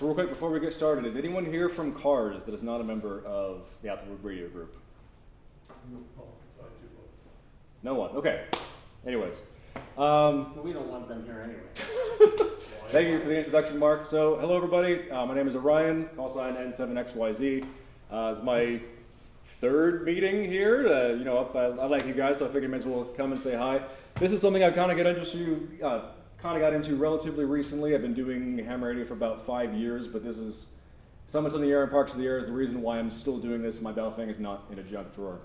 So real quick, before we get started, is anyone here from CARS that is not a member of the Atholwood Radio Group? No one, okay. Anyways. We don't want them here anyway. Thank you for the introduction, Mark. So, hello everybody, my name is Orion, call sign N7XYZ. It's my third meeting here. I like you guys, so I figured I might as well come and say hi. This is something I've kind of got into relatively recently. I've been doing ham radio for about 5 years, but this is Summits in the Air and Parks of the Air is the reason why I'm still doing this. My Battlefield is not in a junk drawer.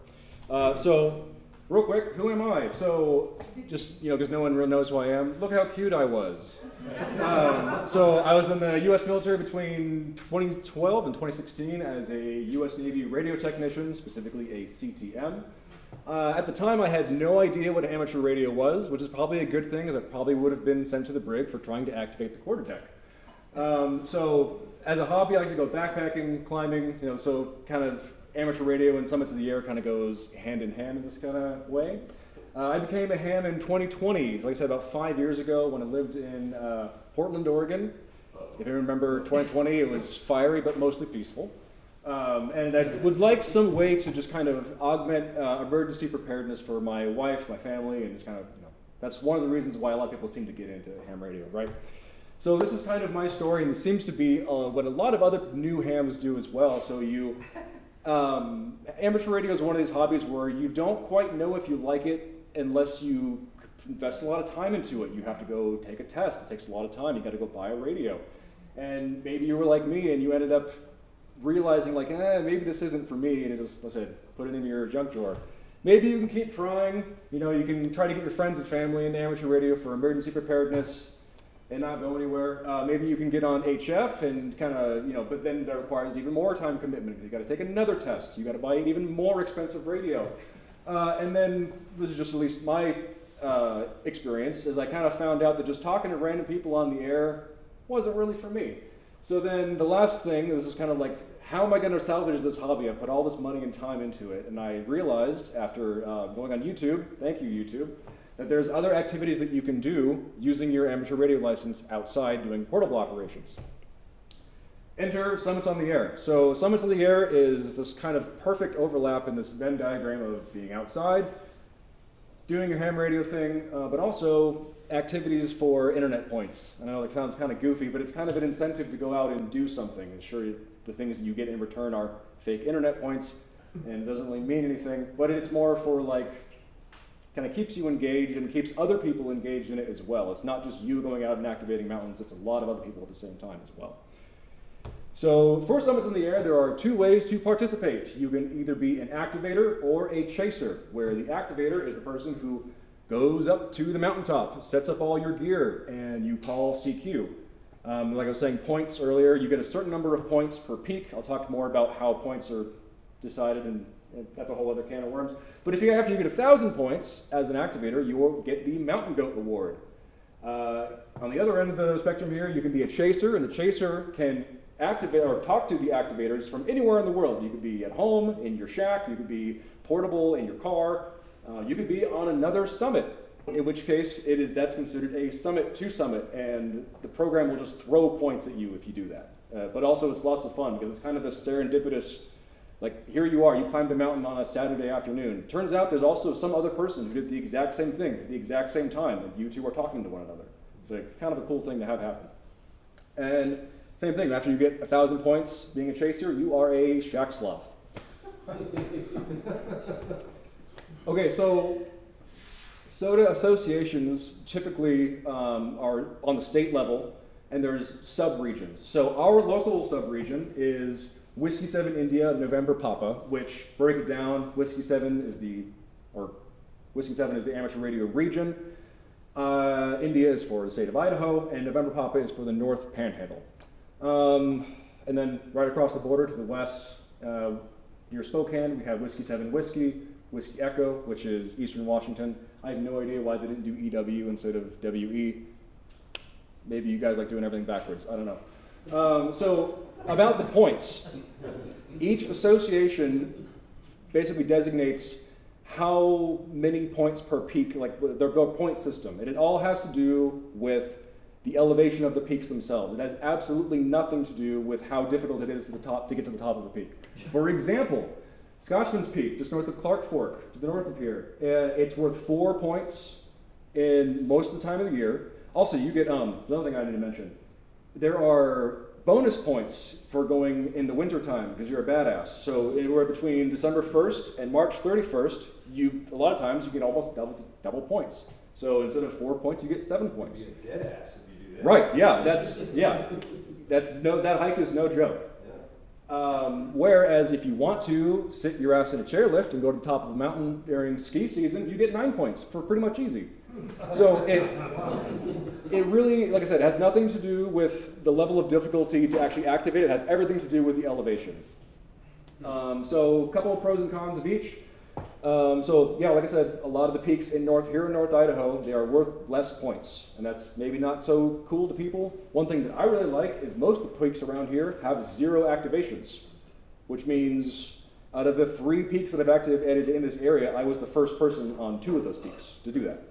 So, real quick, who am I? So, just, because no one really knows who I am, look how cute I was. So, I was in the U.S. military between 2012 and 2016 as a U.S. Navy radio technician, specifically a CTM. At the time, I had no idea what amateur radio was, which is probably a good thing, as I probably would have been sent to the brig for trying to activate the quarterdeck. So, as a hobby, I like to go backpacking, climbing, so kind of amateur radio and Summits of the Air kind of goes hand in hand in this kind of way. I became a ham in 2020, like I said, about 5 years ago when I lived in Portland, Oregon. If you remember 2020, it was fiery but mostly peaceful. And I would like some way to just kind of augment emergency preparedness for my wife, my family, and just kind of, that's one of the reasons why a lot of people seem to get into ham radio, right? So this is kind of my story, and it seems to be what a lot of other new hams do as well. So amateur radio is one of these hobbies where you don't quite know if you like it unless you invest a lot of time into it. You have to go take a test. It takes a lot of time. You got to go buy a radio. And maybe you were like me and you ended up realizing like, maybe this isn't for me, and it just, like I said, put it in your junk drawer. Maybe you can keep trying. You can try to get your friends and family into amateur radio for emergency preparedness and not go anywhere. Maybe you can get on HF and kind of, but then that requires even more time commitment because you got to take another test. You got to buy an even more expensive radio. And then, this is just at least my experience, is I kind of found out that just talking to random people on the air wasn't really for me. So then the last thing, this is kind of like, how am I going to salvage this hobby? I've put all this money and time into it. And I realized after going on YouTube, thank you YouTube, that there's other activities that you can do using your amateur radio license outside doing portable operations. Enter Summits on the Air. So Summits on the Air is this kind of perfect overlap in this Venn diagram of being outside, doing your ham radio thing, but also activities for internet points. I know it sounds kind of goofy, but it's kind of an incentive to go out and do something. And sure, the things that you get in return are fake internet points, and it doesn't really mean anything, but it's more for like, kind of keeps you engaged and keeps other people engaged in it as well. It's not just you going out and activating mountains, it's a lot of other people at the same time as well. So for Summits in the Air, there are two ways to participate. You can either be an activator or a chaser, where the activator is the person who goes up to the mountaintop, sets up all your gear, and you call CQ. Like I was saying, points earlier, you get a certain number of points per peak. I'll talk more about how points are decided, and that's a whole other can of worms. But after you get 1,000 points as an activator, you will get the Mountain Goat Award. On the other end of the spectrum here, you can be a chaser, and the chaser can activate or talk to the activators from anywhere in the world. You could be at home, in your shack, you could be portable in your car, you could be on another summit, in which case that's considered a summit to summit, and the program will just throw points at you if you do that. But also it's lots of fun because it's kind of this serendipitous, like here you are, you climbed a mountain on a Saturday afternoon. Turns out there's also some other person who did the exact same thing at the exact same time, and you two are talking to one another. It's kind of a cool thing to have happen. And same thing, after you get 1,000 points being a chaser, you are a shack sloth. Okay, so SOTA associations typically are on the state level, and there's sub-regions. So our local sub-region is Whiskey 7 India, November Papa, which, break it down, Whiskey 7 is the amateur radio region. India is for the state of Idaho, and November Papa is for the North Panhandle. And then right across the border to the west, near Spokane, we have Whiskey 7 Whiskey, Whiskey Echo, which is Eastern Washington. I have no idea why they didn't do EW instead of WE. Maybe you guys like doing everything backwards, I don't know. So about the points, each association basically designates how many points per peak, like their point system, and it all has to do with the elevation of the peaks themselves. It has absolutely nothing to do with how difficult it is to get to the top of a peak. For example, Scotchman's Peak, just north of Clark Fork, to the north of here, it's worth 4 points in most of the time of the year. Also, you get, there's another thing I need to mention. There are bonus points for going in the wintertime because you're a badass. So anywhere between December 1st and March 31st, a lot of times you get almost double points. So instead of 4 points, you get 7 points. You get dead ass if you do that. Right, yeah, that hike is no joke. Whereas if you want to sit your ass in a chairlift and go to the top of a mountain during ski season, you get 9 points for pretty much easy. So it really, like I said, has nothing to do with the level of difficulty to actually activate it. It has everything to do with the elevation. So a couple of pros and cons of each. So yeah, like I said, a lot of the peaks in North Idaho, they are worth less points. And that's maybe not so cool to people. One thing that I really like is most of the peaks around here have 0 activations, which means out of the 3 peaks that I've activated in this area, I was the first person on 2 of those peaks to do that.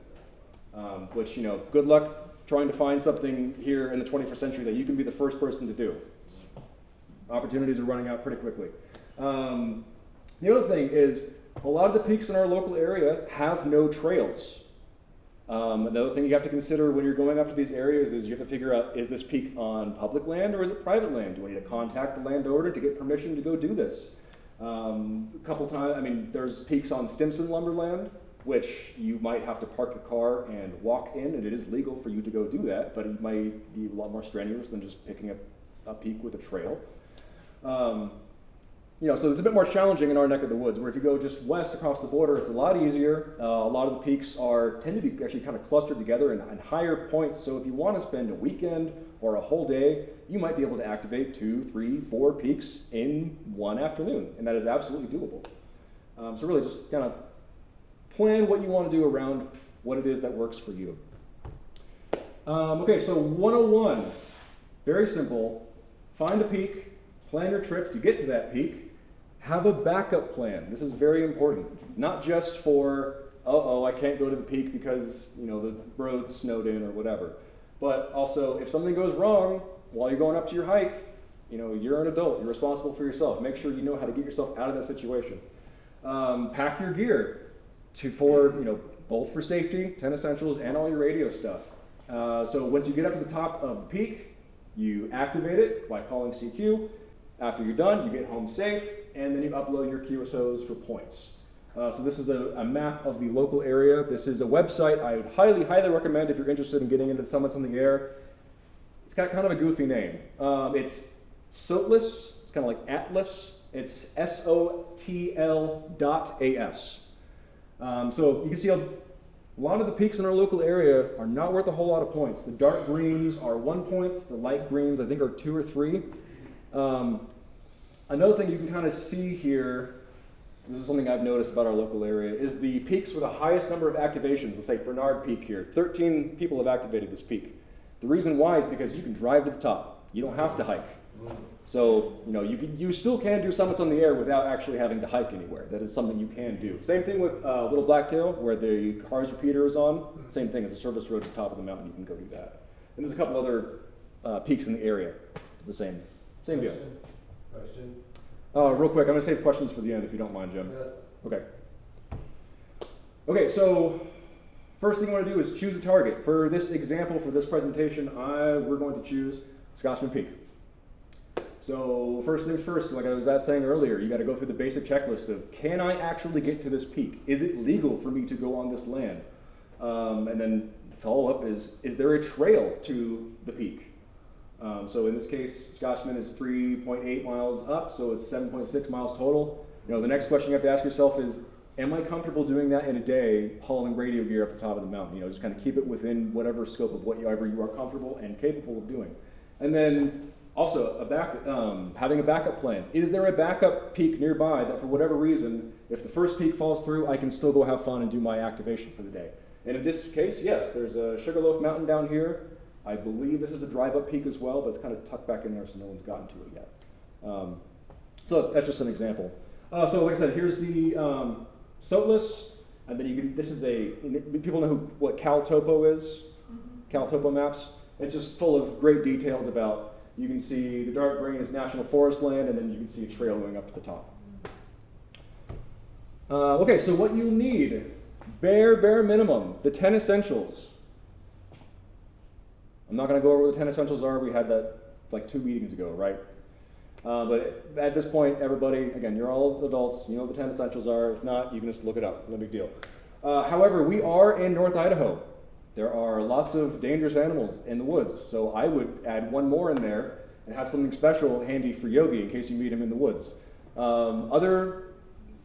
Which, good luck trying to find something here in the 21st century that you can be the first person to do. Opportunities are running out pretty quickly. The other thing is, a lot of the peaks in our local area have no trails. Another thing you have to consider when you're going up to these areas is you have to figure out, is this peak on public land or is it private land? Do I need to contact the landowner to get permission to go do this? A couple times, there's peaks on Stimson lumberland, which you might have to park your car and walk in, and it is legal for you to go do that, but it might be a lot more strenuous than just picking up a peak with a trail. So it's a bit more challenging in our neck of the woods, where if you go just west across the border, it's a lot easier. A lot of the peaks tend to be actually kind of clustered together in higher points, so if you want to spend a weekend or a whole day, you might be able to activate 2, 3, 4 peaks in one afternoon, and that is absolutely doable. So really just kind of plan what you want to do around what it is that works for you. Okay, so 101, very simple. Find a peak, plan your trip to get to that peak, have a backup plan. This is very important. Not just for, I can't go to the peak because the road's snowed in or whatever. But also, if something goes wrong while you're going up to your hike, you're an adult, you're responsible for yourself. Make sure you know how to get yourself out of that situation. Pack your gear for both for safety, 10 essentials, and all your radio stuff. So once you get up to the top of the peak, you activate it by calling CQ. After you're done, you get home safe, and then you upload your QSOs for points. So this is a map of the local area. This is a website I would highly, highly recommend if you're interested in getting into the summits in the air. It's got kind of a goofy name. It's SOTLAS. It's kind of like Atlas. It's SOTL.AS. So you can see a lot of the peaks in our local area are not worth a whole lot of points. The dark greens are 1 point. The light greens, I think, are 2 or 3. Another thing you can kind of see here, this is something I've noticed about our local area, is the peaks with the highest number of activations. Let's say Bernard Peak here. 13 people have activated this peak. The reason why is because you can drive to the top. You don't have to hike. So, you still can do summits on the air without actually having to hike anywhere. That is something you can do. Same thing with Little Blacktail, where the cars repeater is on. Same thing as a service road to the top of the mountain. You can go do that. And there's a couple other peaks in the area. The same deal. Question? Real quick, I'm going to save questions for the end if you don't mind, Jim. Yeah. Okay, so first thing you want to do is choose a target. For this example, for this presentation, we're going to choose Scotchman Peak. So first things first, like I was saying earlier, you got to go through the basic checklist of, can I actually get to this peak? Is it legal for me to go on this land? And then follow up is there a trail to the peak? So in this case, Scotchman is 3.8 miles up, so it's 7.6 miles total. The next question you have to ask yourself is, am I comfortable doing that in a day, hauling radio gear up the top of the mountain? Just kind of keep it within whatever scope of whatever you are comfortable and capable of doing. And then also, having a backup plan. Is there a backup peak nearby that for whatever reason, if the first peak falls through, I can still go have fun and do my activation for the day? And in this case, yes, there's a Sugarloaf Mountain down here. I believe this is a drive-up peak as well, but it's kind of tucked back in there, so no one's gotten to it yet. So that's just an example. So like I said, here's the SOTLAS, and then this is people know what CalTopo is? CalTopo maps. It's just full of great details about, you can see the dark green is national forest land, and then you can see a trail going up to the top. Okay, so what you need, bare minimum, the 10 essentials. I'm not going to go over what the 10 essentials are. We had that like 2 meetings ago, right? But at this point, everybody, again, you're all adults, you know what the 10 essentials are. If not, you can just look it up, no big deal. However, we are in North Idaho. There are lots of dangerous animals in the woods, so I would add one more in there and have something special handy for Yogi in case you meet him in the woods. Other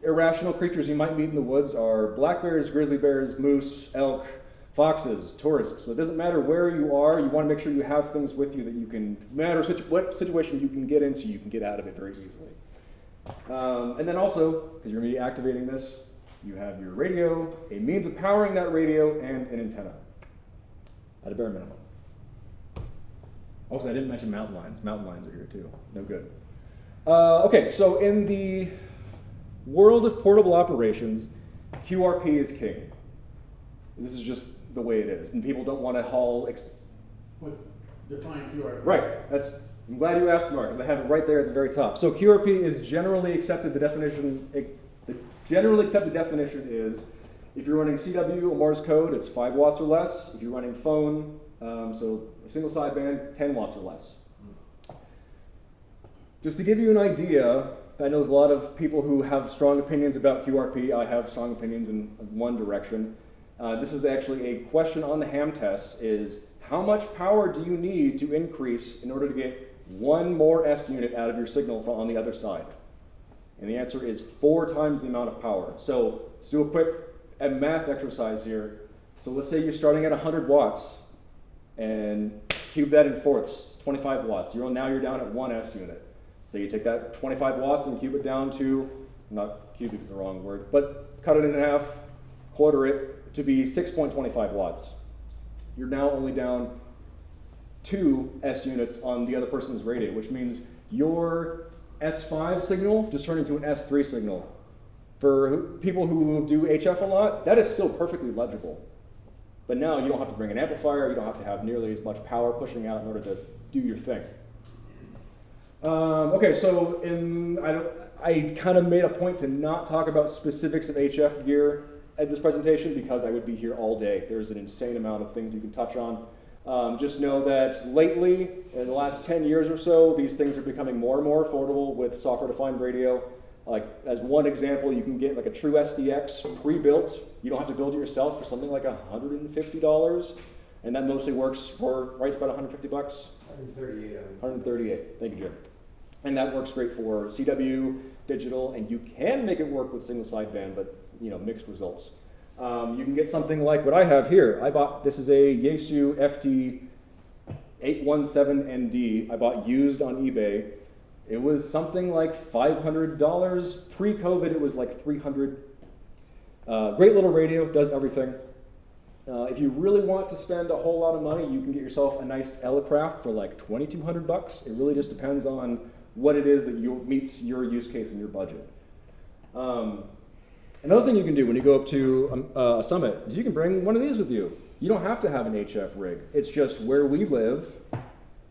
irrational creatures you might meet in the woods are black bears, grizzly bears, moose, elk, foxes, tourists. So it doesn't matter where you are, you want to make sure you have things with you that you can, no matter what situation you can get into, you can get out of it very easily. And then also, because you're going to be activating this, you have your radio, a means of powering that radio, and an antenna at a bare minimum. Also, I didn't mention mountain lions. Mountain lions are here too. No good. Okay, so in the world of portable operations, QRP is king. This is just the way it is. And people don't want to haul... What define QRP? Right. I'm glad you asked, Mark, because I have it right there at the very top. So QRP is generally accepted. The generally accepted definition is if you're running CW or Morse code, it's 5 watts or less. If you're running phone, so a single sideband, 10 watts or less. Just to give you an idea, I know there's a lot of people who have strong opinions about QRP. I have strong opinions in one direction. This is actually a question on the ham test is how much power do you need to increase in order to get one more S unit out of your signal from on the other side? And the answer is 4 times the amount of power. So let's do a quick math exercise here. So let's say you're starting at 100 watts and cube that in fourths, 25 watts. Now you're down at 1 S unit. So you take that 25 watts and cube it down to, not cubic is the wrong word, but cut it in half, quarter it to be 6.25 watts. You're now only down 2 S units on the other person's radio, which means your S5 signal just turned into an S3 signal. For people who do HF a lot, that is still perfectly legible. But now you don't have to bring an amplifier, you don't have to have nearly as much power pushing out in order to do your thing. Okay, so I kind of made a point to not talk about specifics of HF gear at this presentation because I would be here all day. There's an insane amount of things you can touch on. Just know that lately, in the last 10 years or so, these things are becoming more and more affordable with software-defined radio. Like, as one example, you can get like a true SDX pre-built. You don't have to build it yourself for something like $150, and that mostly works for, right, it's about $150? 138. 138, thank you, Jim. And that works great for CW, digital, and you can make it work with single sideband, but mixed results. You can get something like what I have here. This is a Yaesu FT817ND I bought used on eBay. It was something like $500. Pre-COVID, it was like $300. Great little radio, does everything. If you really want to spend a whole lot of money, you can get yourself a nice Elecraft for like $2,200. It really just depends on what it is that meets your use case and your budget. Another thing you can do when you go up to a summit is you can bring one of these with you. You don't have to have an HF rig. It's just where we live,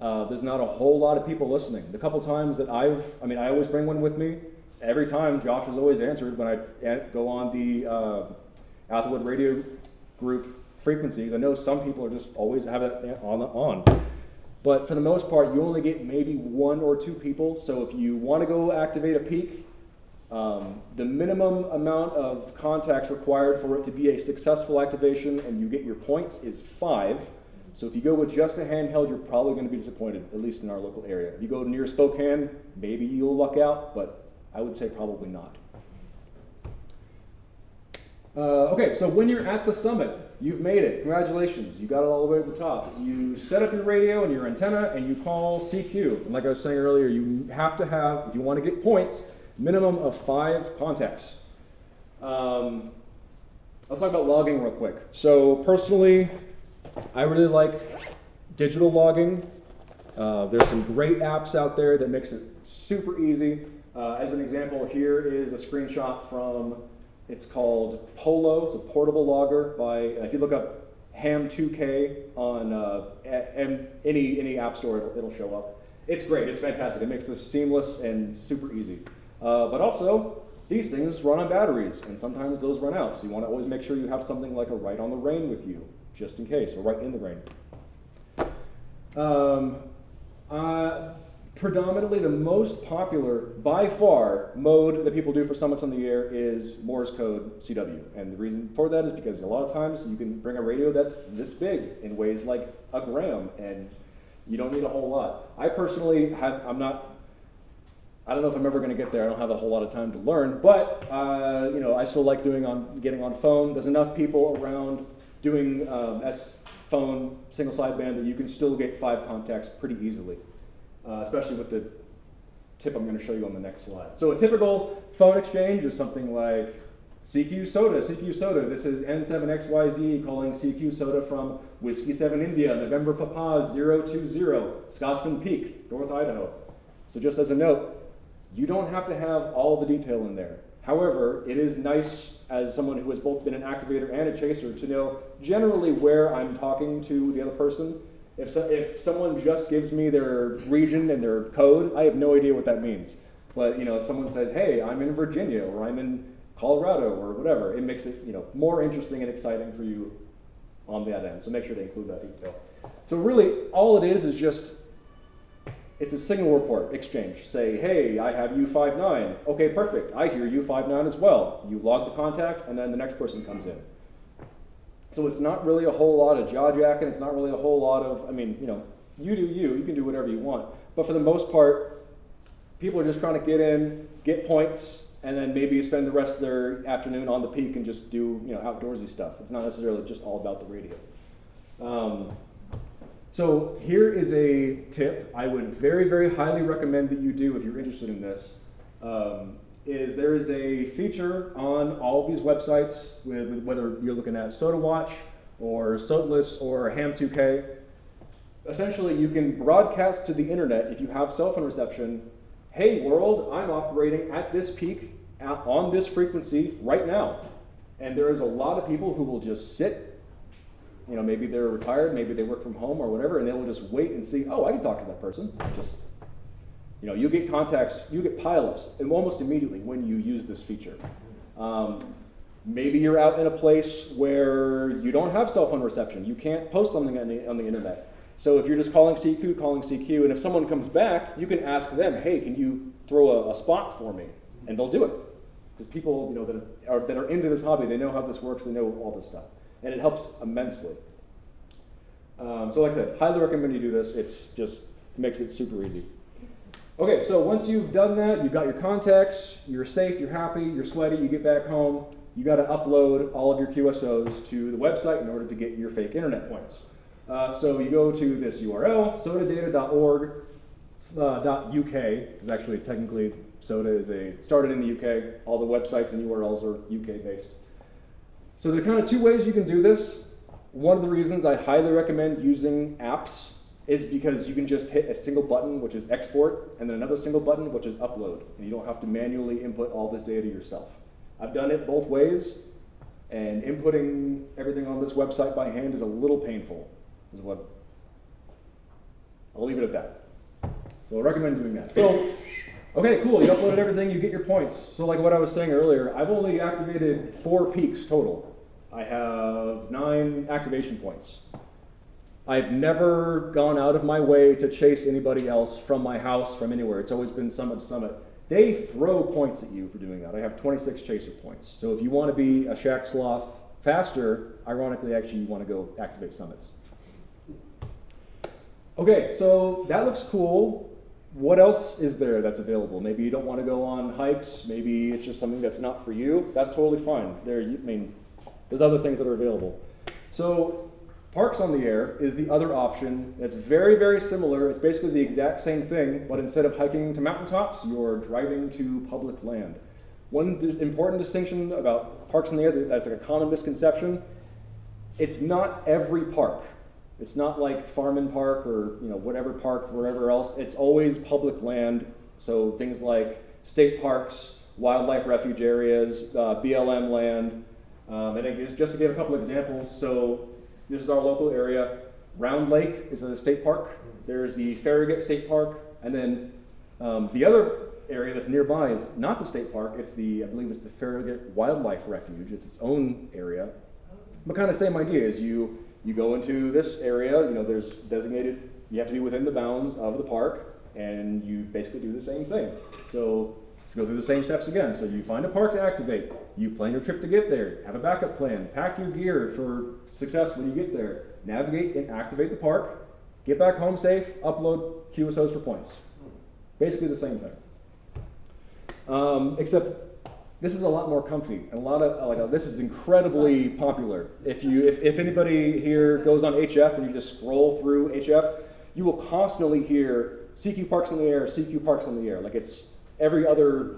there's not a whole lot of people listening. The couple times that I always bring one with me. Every time Josh has always answered when I go on the Atholwood radio group frequencies. I know some people are just always have it on. But for the most part, you only get maybe 1 or 2 people. So if you want to go activate a peak, the minimum amount of contacts required for it to be a successful activation and you get your points is 5. So if you go with just a handheld, you're probably going to be disappointed, at least in our local area. If you go near Spokane, maybe you'll luck out, but I would say probably not. Okay, so when you're at the summit, you've made it. Congratulations, you got it all the way to the top. You set up your radio and your antenna and you call CQ. And like I was saying earlier, you have to have, if you want to get points, minimum of 5 contacts. Let's talk about logging real quick. So personally, I really like digital logging. There's some great apps out there that makes it super easy. As an example, here is a screenshot from, it's called Polo. It's a portable logger by, if you look up Ham2K on and any app store, it'll show up. It's great, it's fantastic. It makes this seamless and super easy. But also, these things run on batteries, and sometimes those run out. So you want to always make sure you have something like a Right on the Rain with you, just in case, or Right in the Rain. Predominantly the most popular, by far, mode that people do for summits on the air is Morse code CW. And the reason for that is because a lot of times you can bring a radio that's this big in ways like a gram, and you don't need a whole lot. I personally I don't know if I'm ever going to get there. I don't have a whole lot of time to learn, but I still like getting on phone. There's enough people around doing S-phone single sideband that you can still get 5 contacts pretty easily, especially with the tip I'm going to show you on the next slide. So a typical phone exchange is something like CQ SOTA, this is N7XYZ calling CQ SOTA from Whiskey 7 India, November Papa 020, Scotsman Peak, North Idaho. So just as a note, you don't have to have all the detail in there. However, it is nice as someone who has both been an activator and a chaser to know generally where I'm talking to the other person. If someone just gives me their region and their code, I have no idea what that means. But if someone says, hey, I'm in Virginia, or I'm in Colorado, or whatever, it makes it more interesting and exciting for you on that end. So make sure to include that detail. So really, all it is just, it's a signal report exchange. Say, hey, I have U59. Okay, perfect. I hear U59 as well. You log the contact, and then the next person comes in. So it's not really a whole lot of jaw jacking. It's not really a whole lot of, you do you. You can do whatever you want. But for the most part, people are just trying to get in, get points, and then maybe spend the rest of their afternoon on the peak and just do outdoorsy stuff. It's not necessarily just all about the radio. So here is a tip I would very, very highly recommend that you do if you're interested in this. There is a feature on all of these websites, with whether you're looking at SOTA Watch or SOTLess or Ham2K. Essentially, you can broadcast to the internet if you have cell phone reception. Hey world, I'm operating at this peak on this frequency right now. And there is a lot of people who will just sit, maybe they're retired, maybe they work from home or whatever, and they will just wait and see, oh, I can talk to that person. You get contacts, you get pileups almost immediately when you use this feature. Maybe you're out in a place where you don't have cell phone reception. You can't post something on the internet. So if you're just calling CQ, and if someone comes back, you can ask them, hey, can you throw a spot for me? And they'll do it. Because people that are into this hobby, they know how this works, they know all this stuff. And it helps immensely. So like I said, highly recommend you do this. It's just makes it super easy. Okay, so once you've done that, you've got your contacts, you're safe, you're happy, you're sweaty, you get back home, you got to upload all of your QSOs to the website in order to get your fake internet points. So you go to this URL, sotadata.org.uk, because actually technically SOTA started in the UK. All the websites and URLs are UK based. So there are kind of 2 ways you can do this. One of the reasons I highly recommend using apps is because you can just hit a single button, which is export, and then another single button, which is upload. And you don't have to manually input all this data yourself. I've done it both ways, and inputting everything on this website by hand is a little painful. I'll leave it at that. So I recommend doing that. So, okay, cool, you uploaded everything, you get your points. So like what I was saying earlier, I've only activated 4 peaks total. I have 9 activation points. I've never gone out of my way to chase anybody else from my house, from anywhere. It's always been summit to summit. They throw points at you for doing that. I have 26 chaser points. So if you want to be a shack sloth faster, ironically, actually, you want to go activate summits. Okay, so that looks cool. What else is there that's available? Maybe you don't want to go on hikes. Maybe it's just something that's not for you. That's totally fine. There's other things that are available. So Parks on the Air is the other option. It's very, very similar. It's basically the exact same thing, but instead of hiking to mountaintops, you're driving to public land. One important distinction about Parks on the Air that's like a common misconception, it's not every park. It's not like Farman Park or whatever park, wherever else. It's always public land. So things like state parks, wildlife refuge areas, BLM land. And just to give a couple examples, so This is our local area. Round Lake is a state park. There's the Farragut State Park, and then the other area that's nearby is not the state park. It's I believe it's the Farragut Wildlife Refuge. It's its own area. But kind of same idea is you go into this area. There's designated. You have to be within the bounds of the park, and you basically do the same thing. So let's go through the same steps again. So you find a park to activate. You plan your trip to get there. Have a backup plan. Pack your gear for success when you get there. Navigate and activate the park. Get back home safe. Upload QSOs for points. Basically the same thing. Except this is a lot more comfy and a lot of this is incredibly popular. If anybody here goes on HF and you just scroll through HF, you will constantly hear CQ Parks in the air, CQ Parks in the air. Like it's every other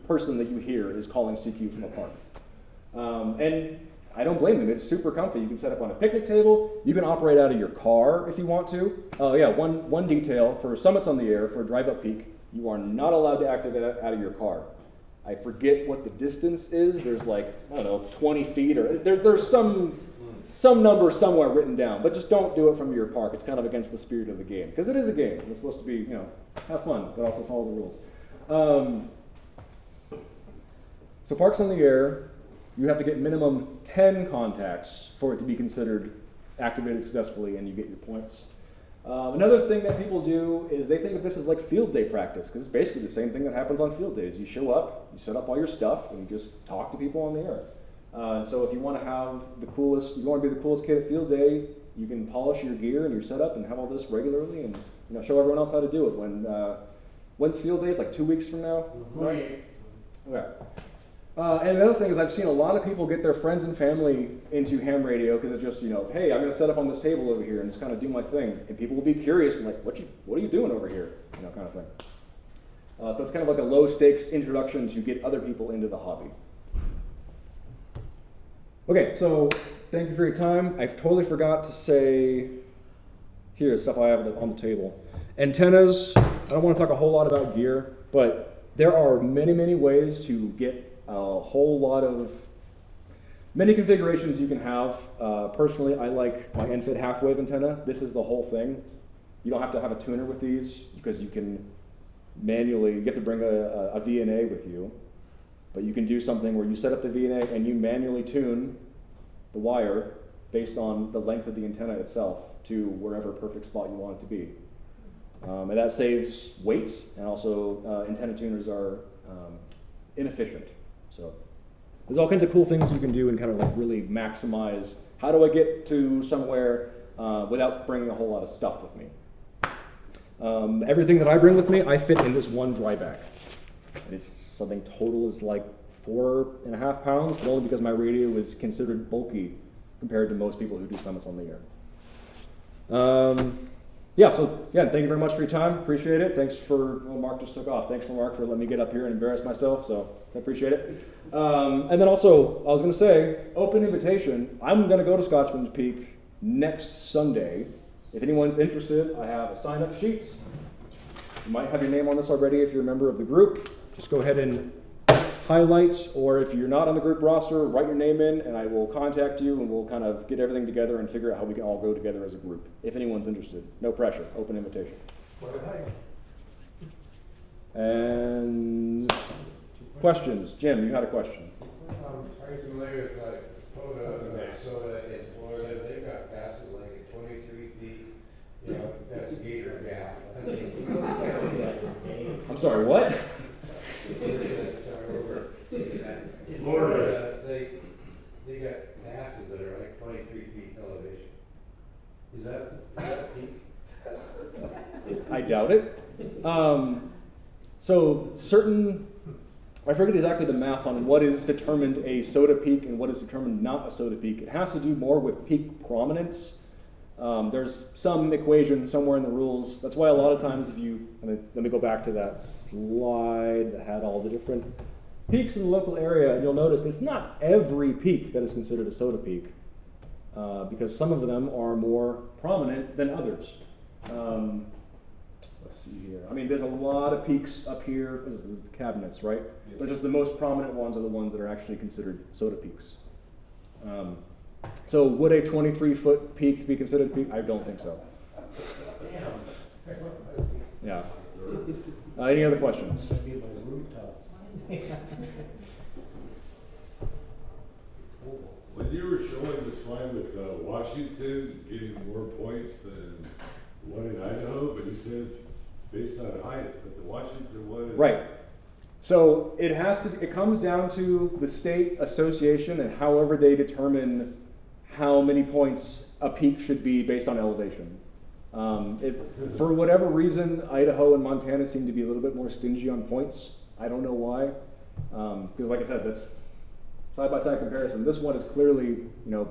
person that you hear is calling CQ from a park. And I don't blame them. It's super comfy. You can set up on a picnic table. You can operate out of your car if you want to. One detail for Summits on the Air, for a drive-up peak, you are not allowed to activate out of your car. I forget what the distance is. There's 20 feet, or there's some number somewhere written down. But just don't do it from your park. It's kind of against the spirit of the game, because it is a game. It's supposed to be, have fun, but also follow the rules. So Parks on the Air, you have to get minimum 10 contacts for it to be considered activated successfully, and you get your points. Another thing that people do is they think of this as like field day practice, because it's basically the same thing that happens on field days. You show up, you set up all your stuff, and you just talk to people on the air. And so if you want to have you want to be the coolest kid at field day, you can polish your gear and your setup and have all this regularly, and show everyone else how to do it. When's field day? It's like 2 weeks from now, right? Okay. And another thing is I've seen a lot of people get their friends and family into ham radio because it's just, hey, I'm going to set up on this table over here and just kind of do my thing. And people will be curious and like, what are you doing over here? Kind of thing. So it's kind of like a low stakes introduction to get other people into the hobby. Okay, so thank you for your time. I totally forgot to say, here's stuff I have on the table. Antennas, I don't want to talk a whole lot about gear, but there are many, many ways to get a whole lot of many configurations you can have. Personally, I like my NFIT half-wave antenna. This is the whole thing. You don't have to have a tuner with these because you can you have to bring a VNA with you, but you can do something where you set up the VNA and you manually tune the wire based on the length of the antenna itself to wherever perfect spot you want it to be. And that saves weight, and also antenna tuners are inefficient. So there's all kinds of cool things you can do and kind of like really maximize how do I get to somewhere without bringing a whole lot of stuff with me. Everything that I bring with me, I fit in this one dry bag. And it's something total is like 4.5 pounds, but only because my radio is considered bulky compared to most people who do summits on the air. Thank you very much for your time. Appreciate it. Thanks for, Mark just took off. Thanks for Mark for letting me get up here and embarrass myself, so I appreciate it. And then also, I was going to say, open invitation. I'm going to go to Scotchman's Peak next Sunday. If anyone's interested, I have a sign-up sheet. You might have your name on this already if you're a member of the group. Just go ahead and highlight, or if you're not on the group roster, write your name in, and I will contact you, and we'll kind of get everything together and figure out how we can all go together as a group. If anyone's interested, no pressure, open invitation. And questions, Jim, you had a question. Are you familiar with POTA or SOTA in Florida? They've got passes like at 23 feet. That's gator gap. I'm sorry, what? In Florida, they got passes that are like 23 feet elevation. Is that peak? I doubt it. I forget exactly the math on what is determined a SOTA peak and what is determined not a SOTA peak. It has to do more with peak prominence. There's some equation somewhere in the rules. That's why a lot of times let me go back to that slide that had all the different peaks in the local area, and you'll notice it's not every peak that is considered a SOTA peak, because some of them are more prominent than others. Let's see here. There's a lot of peaks up here. This is the cabinets, right? Yes. But just the most prominent ones are the ones that are actually considered SOTA peaks. So would a 23-foot peak be considered a peak? I don't think so. Yeah. Any other questions? When you were showing the slide with Washington getting more points than one in Idaho, but you said it's based on height, but the Washington one is... Right. So it comes down to the state association and however they determine how many points a peak should be based on elevation. For whatever reason, Idaho and Montana seem to be a little bit more stingy on points. I don't know why. Because like I said, that's side-by-side comparison. This one is clearly,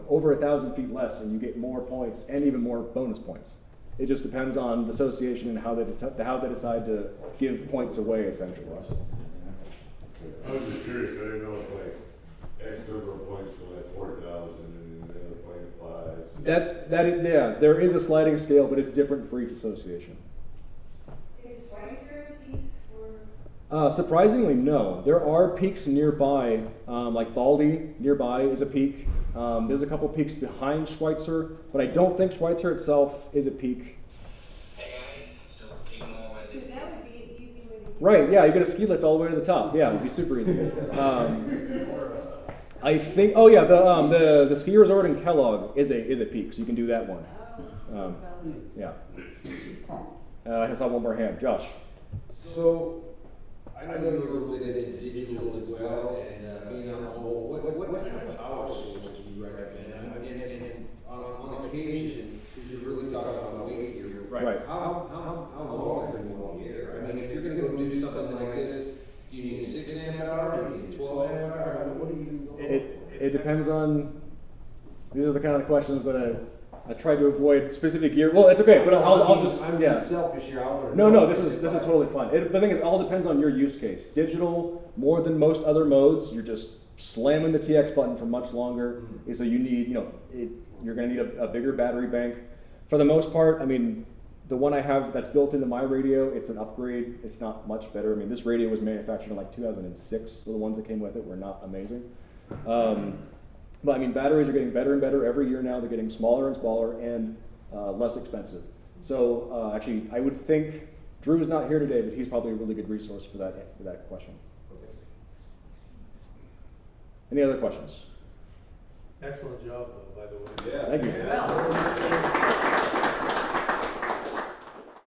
over 1,000 feet less, and you get more points and even more bonus points. It just depends on the association and how they decide to give points away, essentially. I was just curious, I didn't know if like X number of points for like 4,000 and another point at 5. Yeah, there is a sliding scale, but it's different for each association. Is Schweitzer a peak or? Surprisingly, no. There are peaks nearby, like Baldy nearby is a peak. There's a couple peaks behind Schweitzer, but I don't think Schweitzer itself is a peak. Hey guys, so taking over Because this. that would be an easy way to do Right, yeah, you get a ski lift all the way to the top. Yeah, it would be super easy. I think, oh yeah, the ski resort in Kellogg is a peak, so you can do that one. Yeah. I saw one more hand. Josh. So, I know you were related to digital as well, and being on the whole, what kind of power source do you recommend? And on occasion, because you're really talking about weight here, Right. how long are you going here? I mean, if you're going to do something like this, do you need a 6 amp hour? Do you need a 12 amp hour? I mean, what do you? It depends on. These are the kind of questions that I try to avoid specific gear. Well, it's okay, but I'll just I'm yeah. selfish here. No, this is totally fine. The thing is, it all depends on your use case. Digital, more than most other modes, you're just slamming the TX button for much longer. So you need, you're going to need a bigger battery bank. For the most part, I mean, the one I have that's built into my radio, it's an upgrade. It's not much better. I mean, this radio was manufactured in like 2006, so the ones that came with it were not amazing. But I mean, batteries are getting better and better every year now. They're getting smaller and smaller and less expensive. So actually, I would think Drew's not here today, but he's probably a really good resource for that question. Any other questions? Excellent job, though, by the way. Yeah. Thank you. Well.